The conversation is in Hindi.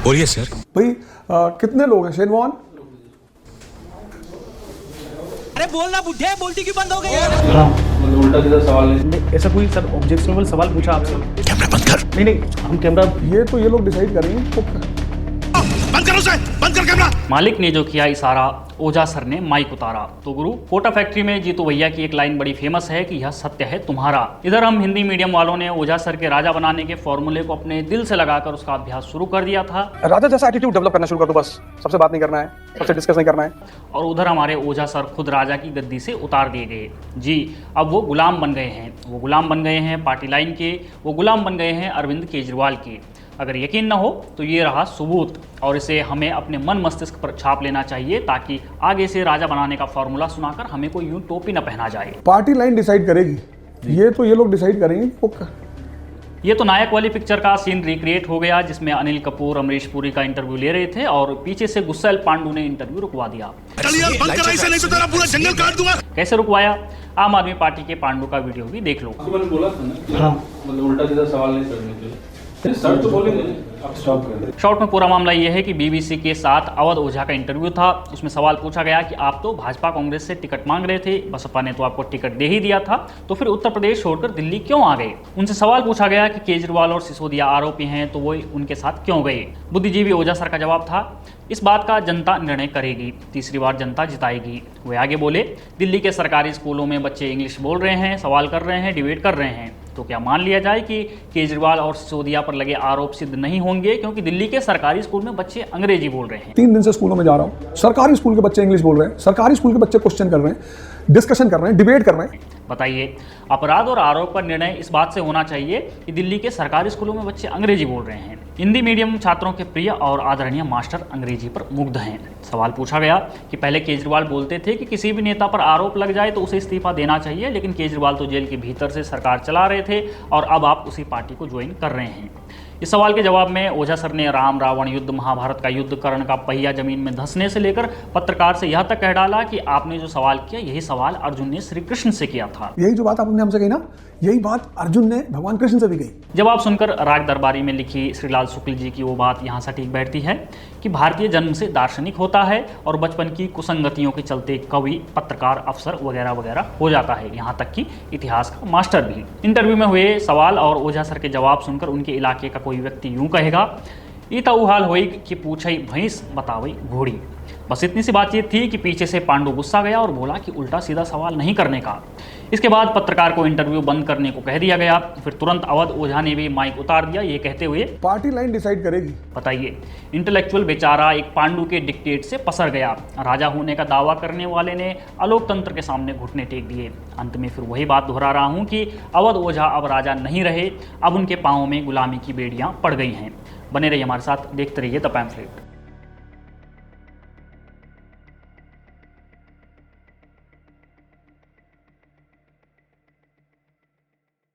बोलिए सर। भाई कितने लोग हैं शेनवान? अरे बोलना बुढ़े, बोलती क्यों बंद हो गई? हाँ, उल्टा सीधा सवाल नहीं, ऐसा कोई सर ऑब्जेक्शनेबल सवाल पूछा आपसे? कैमरा बंद कर। नहीं हम कैमरा ये लोग डिसाइड करेंगे तो बंद कर उसे, बंद कर कैमरा। मालिक ने जो किया इशारा, ओझा सर ने माइक उतारा। तो गुरु, कोटा फैक्ट्री में जीतू भैया की एक लाइन बड़ी फेमस है कि यह सत्य है तुम्हारा। इधर हम हिंदी मीडियम वालों ने ओझा सर के राजा बनाने के फॉर्मूले को अपने दिल से लगाकर उसका अभ्यास शुरू कर दिया था। राजा जैसा एटीट्यूड डेवलप करना शुरू कर दो, बस सबसे बात नहीं करना है, सबसे डिस्कस नहीं करना है। और उधर हमारे ओझा सर खुद राजा की गद्दी से उतार दिए गए। जी, अब वो गुलाम बन गए हैं। वो गुलाम बन गए हैं पार्टी लाइन के, वो गुलाम बन गए हैं अरविंद केजरीवाल के। अगर यकीन न हो तो ये रहा सबूत, और इसे हमें अपने मन मस्तिष्क पर छाप लेना चाहिए ताकि आगे से राजा बनाने का फॉर्मूला सुनाकर हमें कोई यूं टोपी न पहना जाए। पार्टी लाइन डिसाइड करेगी, ये लोग डिसाइड करेंगे। ये तो नायक वाली पिक्चर का सीन रिक्रिएट हो गया जिसमें अनिल कपूर अमरीश पुरी का इंटरव्यू ले रहे थे और पीछे से गुस्सैल पांडू ने इंटरव्यू रुकवा दिया। कैसे रुकवाया? आम आदमी पार्टी के पांडू का वीडियो भी देख लो। मैंने बोला था ना, हाँ, मतलब उल्टा सीधा सवाल नहीं करने के लिए। सर तो बोलेंगे, आप स्टॉप कर दें। शॉर्ट में पूरा मामला यह है कि बीबीसी के साथ अवध ओझा का इंटरव्यू था। उसमें सवाल पूछा गया कि आप तो भाजपा कांग्रेस से टिकट मांग रहे थे, बसपा ने तो आपको टिकट दे ही दिया था, तो फिर उत्तर प्रदेश छोड़कर दिल्ली क्यों आ गए? उनसे सवाल पूछा गया कि केजरीवाल और सिसोदिया आरोपी हैं तो वो उनके साथ क्यों गए? बुद्धिजीवी ओझा सर का जवाब था, इस बात का जनता निर्णय करेगी, तीसरी बार जनता जिताएगी। वे आगे बोले, दिल्ली के सरकारी स्कूलों में बच्चे इंग्लिश बोल रहे हैं, सवाल कर रहे हैं, डिबेट कर रहे हैं, तो क्या मान लिया जाए कि केजरीवाल और सिसोदिया पर लगे आरोप सिद्ध नहीं होंगे क्योंकि दिल्ली के सरकारी स्कूल में बच्चे अंग्रेजी बोल रहे हैं? 3 दिन से स्कूलों में जा रहा हूँ, सरकारी स्कूल के बच्चे इंग्लिश बोल रहे हैं, सरकारी स्कूल के बच्चे क्वेश्चन कर रहे हैं, डिस्कशन कर रहे हैं, डिबेट कर रहे हैं। बताइए, अपराध और आरोप का निर्णय इस बात से होना चाहिए कि दिल्ली के सरकारी स्कूलों में बच्चे अंग्रेजी बोल रहे हैं। हिंदी मीडियम छात्रों के प्रिय और आदरणीय मास्टर अंग्रेजी पर मुग्ध हैं। सवाल पूछा गया कि पहले केजरीवाल बोलते थे कि किसी भी नेता पर आरोप लग जाए तो उसे इस्तीफा देना चाहिए, लेकिन केजरीवाल तो जेल के भीतर से सरकार चला रहे थे और अब आप उसी पार्टी को ज्वाइन कर रहे हैं। इस सवाल के जवाब में ओझा सर ने राम रावण युद्ध, महाभारत का युद्ध, कर्ण का पहिया जमीन में धंसने से लेकर पत्रकार से यह तक कह डाला कि आपने जो सवाल किया यही सवाल अर्जुन ने श्री कृष्ण से किया था। यही जो बात आपने हमसे कही ना, यही बात अर्जुन ने भगवान कृष्ण से भी कही। जवाब सुनकर राग दरबारी में लिखी श्रीलाल शुक्ल जी की वो बात यहाँ सटीक बैठती है कि भारतीय जन्म से दार्शनिक होता है और बचपन की कुसंगतियों के चलते कवि, पत्रकार, अफसर वगैरह वगैरह हो जाता है, यहाँ तक कि इतिहास का मास्टर भी। इंटरव्यू में हुए सवाल और ओझा सर के जवाब सुनकर उनके इलाके का कोई व्यक्ति यूं कहेगा, ईता उहाल होई कि पूछई भैंस बतावई घोड़ी। बस इतनी सी बातचीत थी कि पीछे से पांडु गुस्सा गया और बोला कि उल्टा सीधा सवाल नहीं करने का। इसके बाद पत्रकार को इंटरव्यू बंद करने को कह दिया गया। फिर तुरंत अवध ओझा ने भी माइक उतार दिया, ये कहते हुए, पार्टी लाइन डिसाइड करेगी। बताइए, इंटेलेक्चुअल बेचारा एक पांडु के डिक्टेट से पसर गया। राजा होने का दावा करने वाले ने अलोकतंत्र के सामने घुटने टेक दिए। अंत में फिर वही बात दोहरा रहा हूँ कि अवध ओझा अब राजा नहीं रहे, अब उनके पाँव में गुलामी की बेड़ियाँ पड़ गई हैं। बने रहिए हमारे साथ, देखते रहिए द पैम्फलेट।